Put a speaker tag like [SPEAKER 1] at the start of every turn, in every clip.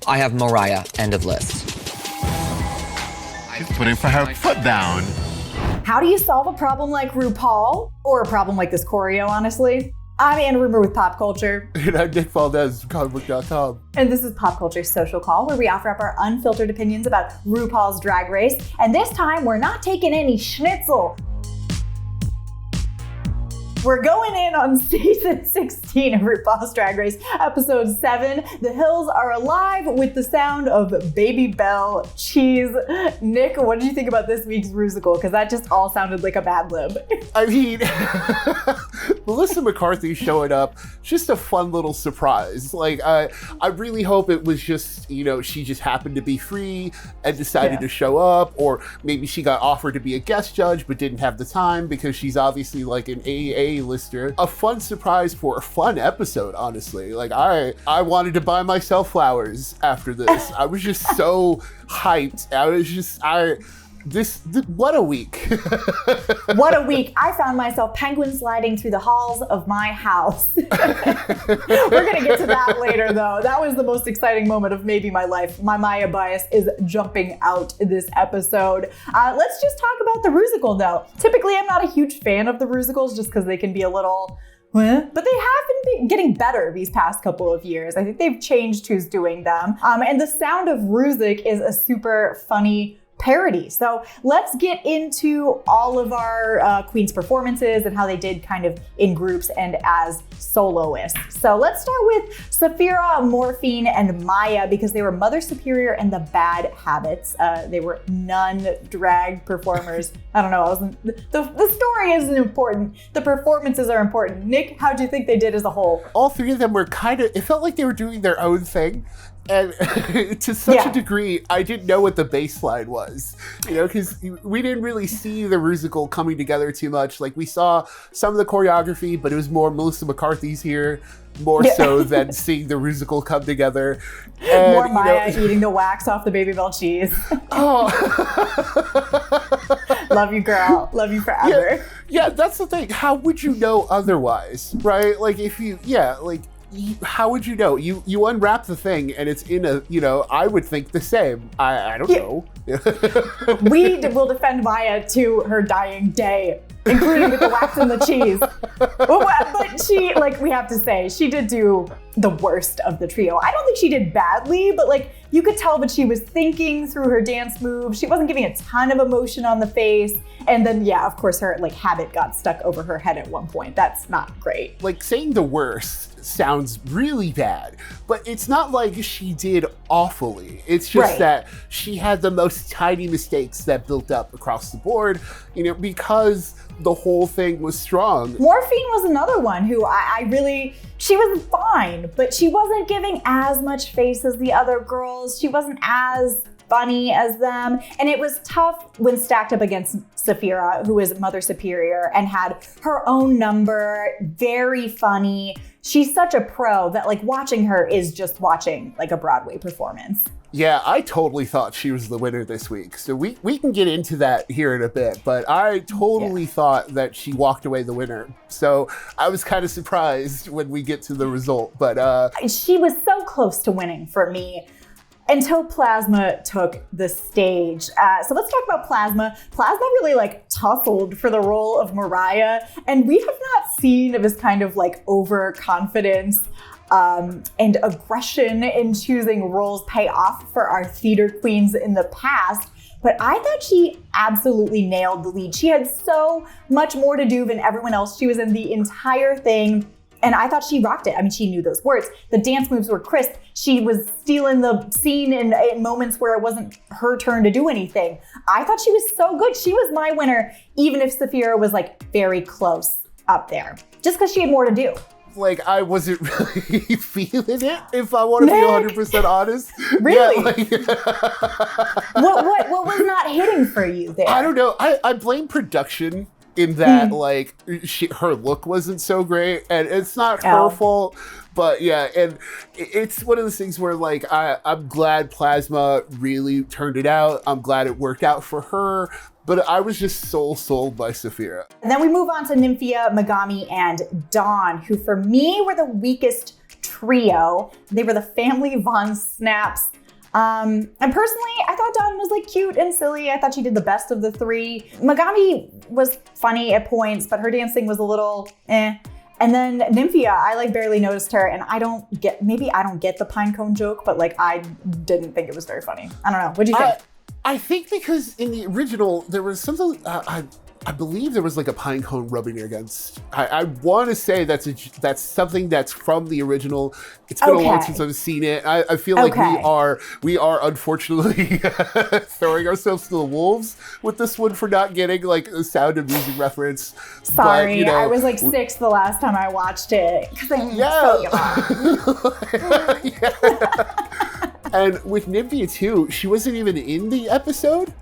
[SPEAKER 1] I have Mariah, end of list.
[SPEAKER 2] She's putting her foot down.
[SPEAKER 3] How do you solve a problem like RuPaul? Or a problem like this choreo, honestly? I'm Anna Rumor with Pop Culture.
[SPEAKER 2] And I'm Nick Valdez, comicbook.com.
[SPEAKER 3] And this is Pop Culture's Social Call, where we offer up our unfiltered opinions about RuPaul's Drag Race. And this time, we're not taking any schnitzel. We're going in on season 16 of RuPaul's Drag Race, episode 7. The hills are alive with the sound of Baby Bell cheese. Nick, what did you think about this week's Rusical? Because that just all sounded like a Mad Lib.
[SPEAKER 2] I mean, Melissa McCarthy showing up, just a fun little surprise. Like, I really hope it was just, she just happened to be free and decided to show up, or maybe she got offered to be a guest judge but didn't have the time because she's obviously like an A-lister. A fun surprise for a fun episode, honestly. Like, I wanted to buy myself flowers after this. I was just so hyped. What a week.
[SPEAKER 3] What a week. I found myself penguin sliding through the halls of my house. We're going to get to that later, though. That was the most exciting moment of maybe my life. My Maya bias is jumping out this episode. Let's just talk about the Rusical, though. Typically, I'm not a huge fan of the Rusicals just because they can be a little... But they have been getting better these past couple of years. I think they've changed who's doing them. And the Sound of Rusic is a super funny parody. So let's get into all of our queens' performances and how they did kind of in groups and as soloists. So let's start with Sapphira, Morphine, and Maya because they were Mother Superior and the Bad Habits. They were non-drag performers. I don't know. The story isn't important. The performances are important. Nick, how do you think they did as a whole?
[SPEAKER 2] All three of them were it felt like they were doing their own thing. And to such a degree, I didn't know what the baseline was, because we didn't really see the Rusical coming together too much. Like, we saw some of the choreography, but it was more Melissa McCarthy's here, more so than seeing the Rusical come together. And,
[SPEAKER 3] more Maya eating the wax off the Baby Bell cheese.
[SPEAKER 2] Oh.
[SPEAKER 3] Love you, girl. Love you forever.
[SPEAKER 2] Yeah, that's the thing. How would you know otherwise, right? Like, how would you know? You unwrap the thing and it's in I would think the same. I don't know.
[SPEAKER 3] We will defend Maya to her dying day, including with the wax and the cheese. But she, we have to say, she did do the worst of the trio. I don't think she did badly, but you could tell that she was thinking through her dance moves. She wasn't giving a ton of emotion on the face. And then, of course, her habit got stuck over her head at one point. That's not great.
[SPEAKER 2] Saying the worst sounds really bad, but it's not like she did awfully. It's just that she had the most tiny mistakes that built up across the board, because the whole thing was strong.
[SPEAKER 3] Morphine was another one who she was fine, but she wasn't giving as much face as the other girls. She wasn't as funny as them. And it was tough when stacked up against Sapphira, who is Mother Superior and had her own number, very funny. She's such a pro that watching her is just watching a Broadway performance.
[SPEAKER 2] Yeah, I totally thought she was the winner this week. So we can get into that here in a bit, but I totally thought that she walked away the winner. So I was kind of surprised when we get to the result, but
[SPEAKER 3] she was so close to winning for me until Plasma took the stage. So let's talk about Plasma. Plasma really tussled for the role of Mariah, and we have not seen this kind of overconfidence and aggression in choosing roles pay off for our theater queens in the past. But I thought she absolutely nailed the lead. She had so much more to do than everyone else. She was in the entire thing. And I thought she rocked it. I mean, she knew those words. The dance moves were crisp. She was stealing the scene in moments where it wasn't her turn to do anything. I thought she was so good. She was my winner, even if Sapphira was very close up there, just because she had more to do.
[SPEAKER 2] I wasn't really feeling it, if I want to be 100% honest.
[SPEAKER 3] Really? What was not hitting for you there?
[SPEAKER 2] I don't know. I blame production in that, her look wasn't so great, and it's not her fault, but and it's one of those things where, I'm glad Plasma really turned it out. I'm glad it worked out for her, but I was just sold by Sapphira.
[SPEAKER 3] And then we move on to Nymphia, Megami, and Dawn, who for me were the weakest trio. They were the family Von Snaps. And personally, I thought Dawn was like cute and silly. I thought she did the best of the three. 𝐿𝐼 was funny at points, but her dancing was a little eh. And then Nymphia, I like barely noticed her, and maybe I don't get the pine cone joke, but like I didn't think it was very funny. I don't know. What'd you think?
[SPEAKER 2] I think because in the original, there was something, I believe there was like a pine cone rubbing against. I want to say that's something that's from the original. It's been a long since I've seen it. I feel like we are unfortunately throwing ourselves to the wolves with this one for not getting like a Sound of Rusic reference.
[SPEAKER 3] Sorry,
[SPEAKER 2] but,
[SPEAKER 3] I was like 6 the last time I watched it because I'm so young.
[SPEAKER 2] And with Nymphia too, she wasn't even in the episode.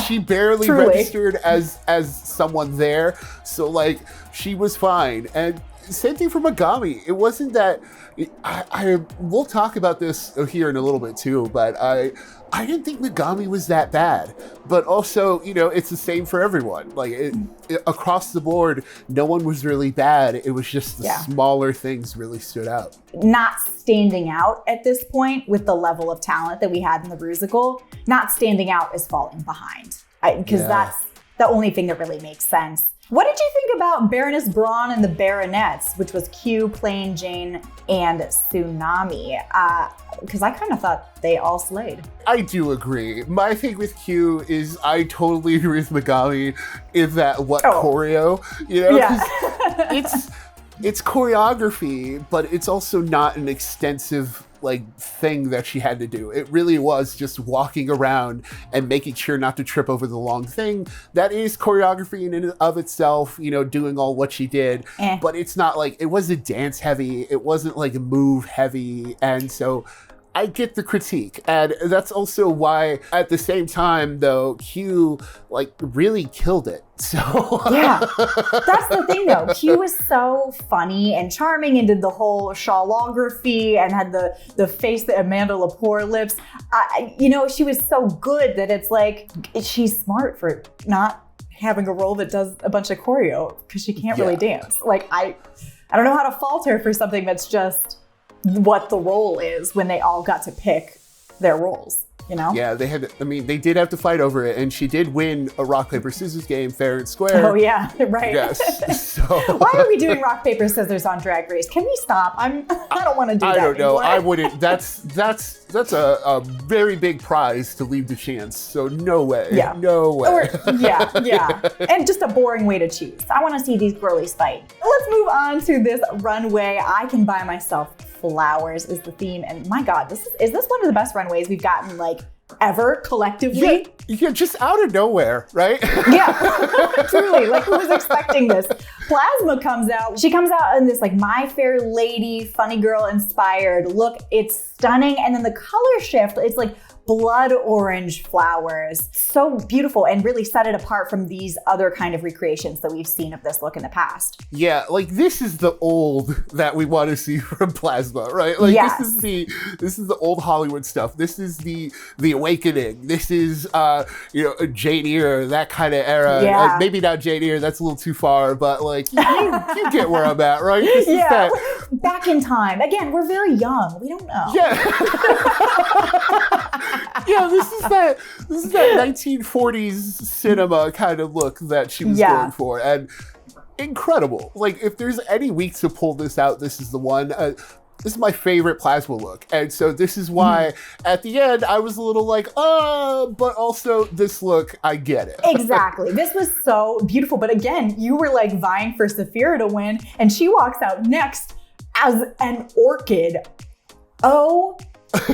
[SPEAKER 2] She barely registered as someone there. So like she was fine. And same thing for 𝐿𝐼. It wasn't that we'll talk about this here in a little bit too, but I didn't think 𝐿𝐼 was that bad. But also, it's the same for everyone. Like across the board, no one was really bad. It was just the smaller things really stood out.
[SPEAKER 3] Not standing out at this point with the level of talent that we had in the Rusical. Not standing out is falling behind. Because that's the only thing that really makes sense. What did you think about Baroness Braun and the Baronets, which was Q, Plain Jane, and Tsunami? Because I kind of thought they all slayed.
[SPEAKER 2] I do agree. My thing with Q is I totally agree with 𝐿𝐼 in that choreo, it's choreography, but it's also not an extensive thing that she had to do. It really was just walking around and making sure not to trip over the long thing. That is choreography in and of itself, doing all what she did, but it's not it wasn't dance heavy. It wasn't move heavy. And so I get the critique, and that's also why at the same time though, Q really killed it. So
[SPEAKER 3] yeah, that's the thing though. Q was so funny and charming and did the whole shawlography and had the face that Amanda Lepore lips. She was so good that it's she's smart for not having a role that does a bunch of choreo because she can't really dance. I don't know how to fault her for something that's just what the role is when they all got to pick their roles.
[SPEAKER 2] Yeah, they did have to fight over it, and she did win a rock, paper, scissors game fair and square.
[SPEAKER 3] Oh yeah, right.
[SPEAKER 2] Yes. So
[SPEAKER 3] why are we doing rock, paper, scissors on Drag Race? Can we stop? I don't want to do that.
[SPEAKER 2] I don't know.
[SPEAKER 3] Anymore.
[SPEAKER 2] I wouldn't. That's a very big prize to leave the chance. So no way.
[SPEAKER 3] Yeah.
[SPEAKER 2] No way.
[SPEAKER 3] Yeah. And just a boring way to choose. I want to see these girlies fight. Let's move on to this runway. I can buy myself flowers is the theme, and my God, is this one of the best runways we've gotten ever collectively?
[SPEAKER 2] Yeah, just out of nowhere, right?
[SPEAKER 3] Yeah, truly. Who was expecting this? Plasma comes out. She comes out in this My Fair Lady, funny girl inspired look. It's stunning, and then the color shift. It's blood orange flowers. So beautiful and really set it apart from these other kind of recreations that we've seen of this look in the past.
[SPEAKER 2] Yeah, this is the old that we want to see from Plasma, right?
[SPEAKER 3] Yes.
[SPEAKER 2] This is the old Hollywood stuff. This is the awakening. This is Jane Eyre, that kind of era.
[SPEAKER 3] Yeah.
[SPEAKER 2] Maybe not Jane Eyre, that's a little too far, but you get where I'm at, right? This is that.
[SPEAKER 3] Back in time. Again, we're very young. We don't know.
[SPEAKER 2] Yeah. Yeah, this is that 1940s cinema kind of look that she was going for, and incredible. If there's any week to pull this out, this is the one. This is my favorite Plasma look, and so this is why at the end I was a little but also this look, I get it.
[SPEAKER 3] Exactly. This was so beautiful, but again, you were vying for Saphira to win, and she walks out next as an orchid. Oh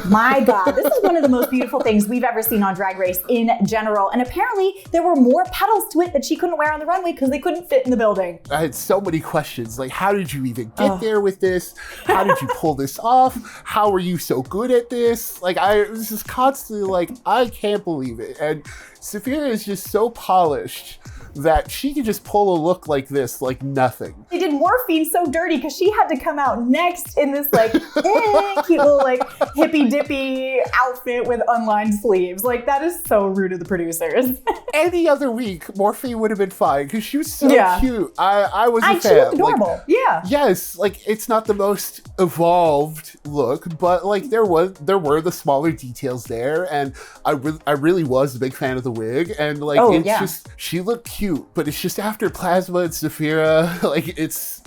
[SPEAKER 3] my God, this is one of the most beautiful things we've ever seen on Drag Race in general. And apparently there were more petals to it that she couldn't wear on the runway because they couldn't fit in the building.
[SPEAKER 2] I had so many questions. How did you even get there with this? How did you pull this off? How are you so good at this? I was just constantly I can't believe it. And Saphira is just so polished that she could just pull a look like this, like nothing.
[SPEAKER 3] They did Morphine so dirty because she had to come out next in this like cute little like hippy dippy outfit with unlined sleeves. Like that is so rude of the producers.
[SPEAKER 2] Any other week, Morphine would have been fine because she was so cute. I was a fan.
[SPEAKER 3] She looked adorable. Like,
[SPEAKER 2] yes, like it's not the most evolved look, but like there were the smaller details there, and I really was a big fan of the wig, and like just she looked cute, but it's just after Plasma and Saphira, like it's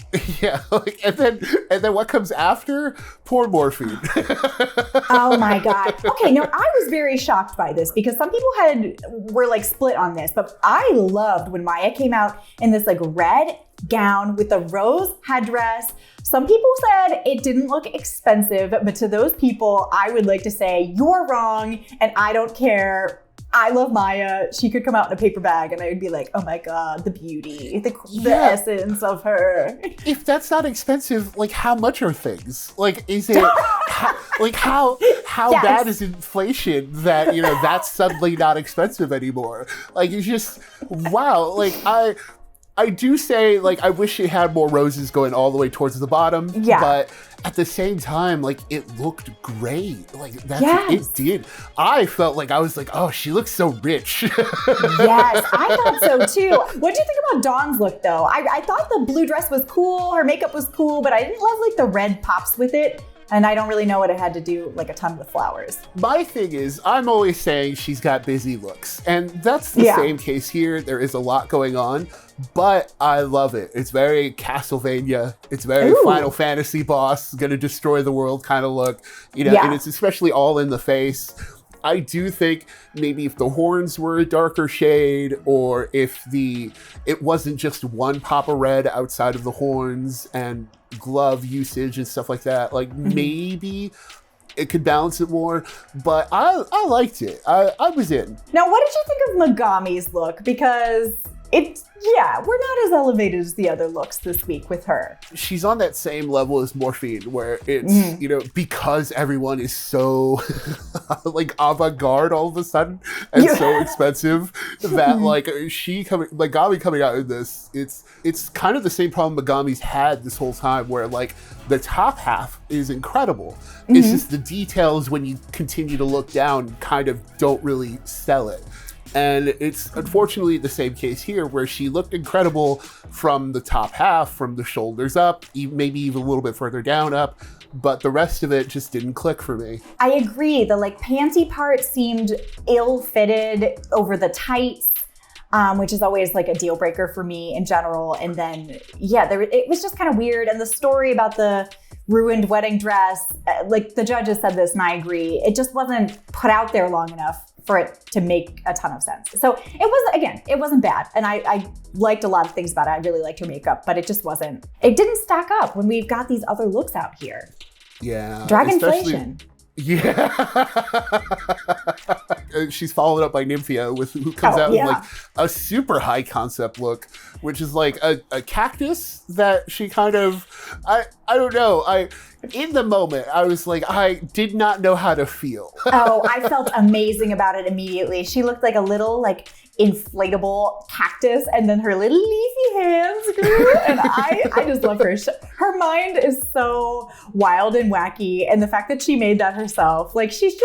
[SPEAKER 2] like and then what comes after? Poor Morphine.
[SPEAKER 3] Oh my god. Okay, no, I was very shocked by this because some people were like split on this, but I loved when Maya came out in this like red gown with a rose headdress. Some people said it didn't look expensive, but to those people, I would like to say you're wrong and I don't care. I love Maya. She could come out in a paper bag and I would be like, oh my God, the beauty, the essence of her.
[SPEAKER 2] If that's not expensive, like how much are things? Like, is it, how bad is inflation that, that's suddenly not expensive anymore? Like, it's just, wow. Like, I do say, like, I wish it had more roses going all the way towards the bottom. Yeah. But at the same time, like, it looked great. Like, it did. I felt like I was like, oh, she looks so rich.
[SPEAKER 3] Yes, I thought so too. What do you think about Dawn's look, though? I thought the blue dress was cool. Her makeup was cool, but I didn't love, like, the red pops with it. And I don't really know what it had to do like a ton with flowers.
[SPEAKER 2] My thing is, I'm always saying she's got busy looks. And that's the same case here. There is a lot going on, but I love it. It's very Castlevania. It's very Final Fantasy boss, gonna destroy the world kind of look. And it's especially all in the face. I do think maybe if the horns were a darker shade, or if it wasn't just one pop of red outside of the horns and glove usage and stuff like that, like maybe it could balance it more, but I liked it. I was in.
[SPEAKER 3] Now, what did you think of Megami's look? Because we're not as elevated as the other looks this week with her.
[SPEAKER 2] She's on that same level as Morphine, where it's, because everyone is so like avant-garde all of a sudden and so expensive that like Megami coming out in this, it's kind of the same problem Megami's had this whole time, where like the top half is incredible. It's just the details when you continue to look down kind of don't really sell it. And it's unfortunately the same case here, where she looked incredible from the top half, from the shoulders up, maybe even a little bit further down up, but the rest of it just didn't click for me.
[SPEAKER 3] I agree. The like panty part seemed ill-fitted over the tights, which is always like a deal breaker for me in general. And then, it was just kind of weird. And the story about the ruined wedding dress, like the judges said this and I agree, it just wasn't put out there long enough for it to make a ton of sense. So it wasn't bad. And I liked a lot of things about it. I really liked her makeup, but it didn't stack up when we've got these other looks out here.
[SPEAKER 2] Yeah.
[SPEAKER 3] Dragonflation.
[SPEAKER 2] Yeah. She's followed up by Nymphia, who comes out with like a super high concept look, which is like a cactus that she kind of, I don't know. In the moment, I was like, I did not know how to feel.
[SPEAKER 3] Oh, I felt amazing about it immediately. She looked like a little like inflatable cactus, and then her little leafy hands grew, and I just love her. Her mind is so wild and wacky, and the fact that she made that herself, like she's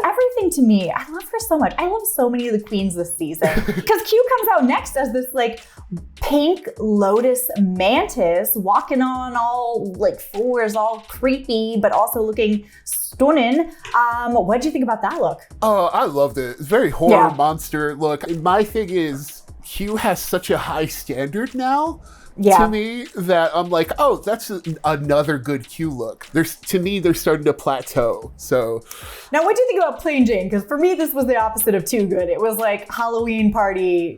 [SPEAKER 3] everything to me. I love her so much. I love so many of the queens this season, because Q comes out next as this like pink lotus mantis walking on all like fours, all creepy, but also looking stunning. What did you think about that look?
[SPEAKER 2] Oh, I loved it. It's very horror monster look. My thing is, Q has such a high standard now to me that I'm like, oh, that's another good Q look. To me, they're starting to plateau. So
[SPEAKER 3] now, what do you think about Plain Jane? Because for me, this was the opposite of too good. It was like Halloween party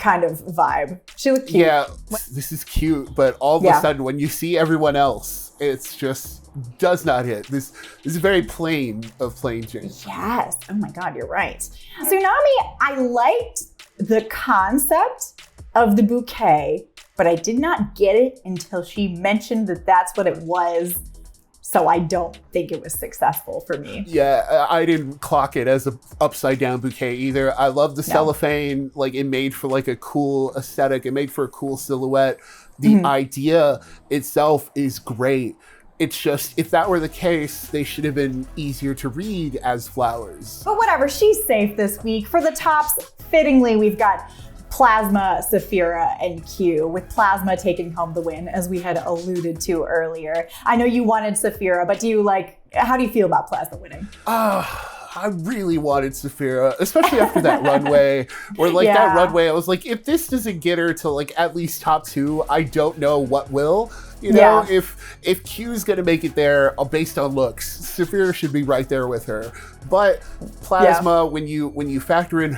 [SPEAKER 3] kind of vibe. She looked cute.
[SPEAKER 2] Yeah, this is cute, but all of a sudden, when you see everyone else, it's just does not hit. This is very plain of Plain Jane.
[SPEAKER 3] Yes. Oh my God, you're right. Tsunami, I liked the concept of the bouquet, but I did not get it until she mentioned that that's what it was So I don't think it was successful for me.
[SPEAKER 2] Yeah, I didn't clock it as a upside down bouquet either. I love the cellophane. Like, it made for like a cool aesthetic. It made for a cool silhouette. The idea itself is great. It's just, if that were the case, they should have been easier to read as flowers.
[SPEAKER 3] But whatever, she's safe this week. For the tops, fittingly, we've got Plasma, Sapphira, and Q, with Plasma taking home the win, as we had alluded to earlier. I know you wanted Sapphira, but how do you feel about Plasma winning?
[SPEAKER 2] I really wanted Sapphira, especially after that runway, where that runway, I was like, if this doesn't get her to like at least top 2, I don't know what will. You know, if Q's gonna make it there based on looks, Sapphira should be right there with her. But Plasma, when you factor in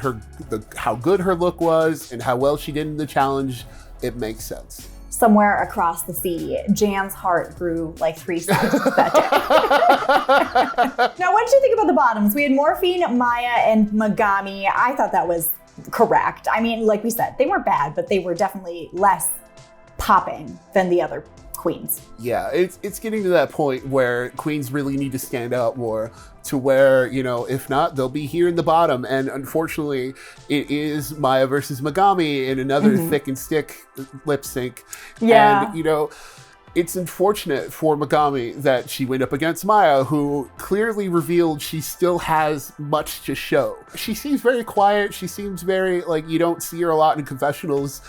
[SPEAKER 2] how good her look was and how well she did in the challenge, it makes sense.
[SPEAKER 3] Somewhere across the sea, Jan's heart grew like 3 sizes that day. Now, what did you think about the bottoms? We had Morphine, Maya, and Megami. I thought that was correct. I mean, like we said, they weren't bad, but they were definitely less popping than the other queens.
[SPEAKER 2] Yeah, it's getting to that point where queens really need to stand out more, to where, you know, if not, they'll be here in the bottom. And unfortunately, it is Maya versus Megami in another thick and stick lip sync.
[SPEAKER 3] Yeah.
[SPEAKER 2] And, you know, it's unfortunate for Megami that she went up against Maya, who clearly revealed she still has much to show. She seems very quiet. She seems very, like, you don't see her a lot in confessionals.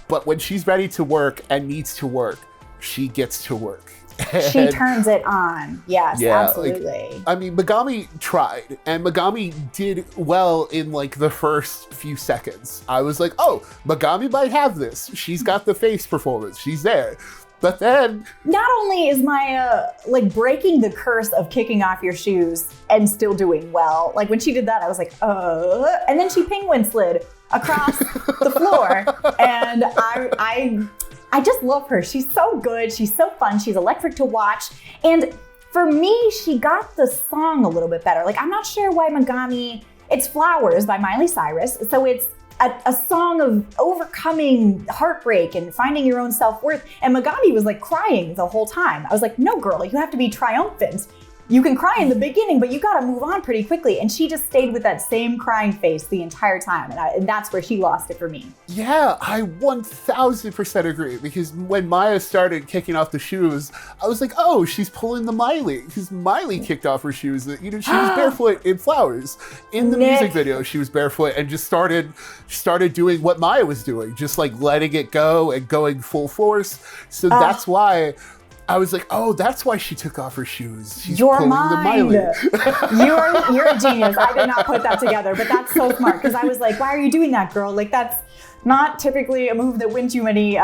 [SPEAKER 2] But when she's ready to work and needs to work, she gets to work.
[SPEAKER 3] She turns it on. Yes, absolutely.
[SPEAKER 2] Like, I mean, Megami tried, and Megami did well in like the first few seconds. I was like, oh, Megami might have this. She's got the face performance. She's there. But then,
[SPEAKER 3] not only is Maya like breaking the curse of kicking off your shoes and still doing well, like when she did that, I was like, and then she penguin slid across the floor, and I just love her. She's so good. She's so fun. She's electric to watch. And for me, she got the song a little bit better. Like, I'm not sure why Megami, it's Flowers by Miley Cyrus. So it's a song of overcoming heartbreak and finding your own self-worth. And Megami was like crying the whole time. I was like, no, girl, you have to be triumphant. You can cry in the beginning, but you gotta move on pretty quickly. And she just stayed with that same crying face the entire time. And that's where she lost it for me.
[SPEAKER 2] Yeah, I 1000% agree. Because when Maya started kicking off the shoes, I was like, oh, she's pulling the Miley. Because Miley kicked off her shoes. You know, she was barefoot in Flowers. In the music video, she was barefoot and just started doing what Maya was doing. Just like letting it go and going full force. So that's why I was like, oh, that's why she took off her shoes. She's pulling the Miley.
[SPEAKER 3] You're a genius. I did not put that together, but that's so smart, because I was like, why are you doing that, girl? Like, that's not typically a move that wins you many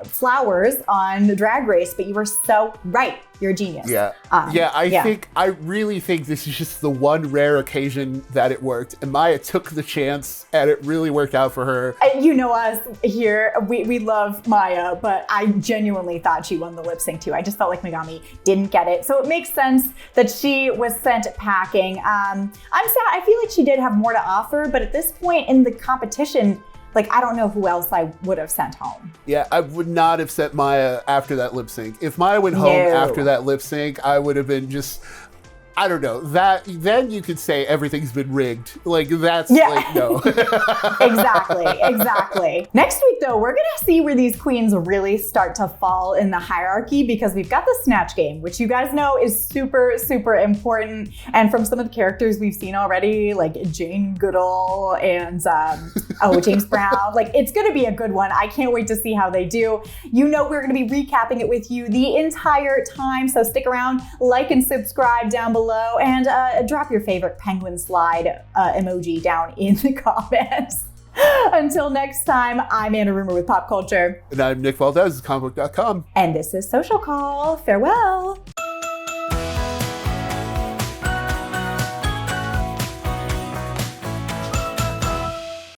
[SPEAKER 3] flowers on Drag Race, but you were so right. You're a genius.
[SPEAKER 2] Yeah. I really think this is just the one rare occasion that it worked. And Maya took the chance and it really worked out for her.
[SPEAKER 3] You know us here, we love Maya, but I genuinely thought she won the lip sync too. I just felt like Megami didn't get it. So it makes sense that she was sent packing. I'm sad. I feel like she did have more to offer, but at this point in the competition, like, I don't know who else I would have sent home.
[SPEAKER 2] Yeah, I would not have sent Maya after that lip sync. If Maya went home after that lip sync, I would have been just, I don't know, then you could say everything's been rigged. Like, that's like, no.
[SPEAKER 3] Exactly. Next week, though, we're gonna see where these queens really start to fall in the hierarchy, because we've got the Snatch Game, which you guys know is super, super important. And from some of the characters we've seen already, like Jane Goodall and James Brown, like, it's gonna be a good one. I can't wait to see how they do. You know, we're gonna be recapping it with you the entire time, so stick around, like and subscribe down below, and drop your favorite penguin slide emoji down in the comments. Until next time, I'm Anna Rumor with PopCulture.
[SPEAKER 2] And I'm Nick Valdez, comicbook.com.
[SPEAKER 3] And this is Social Call. Farewell.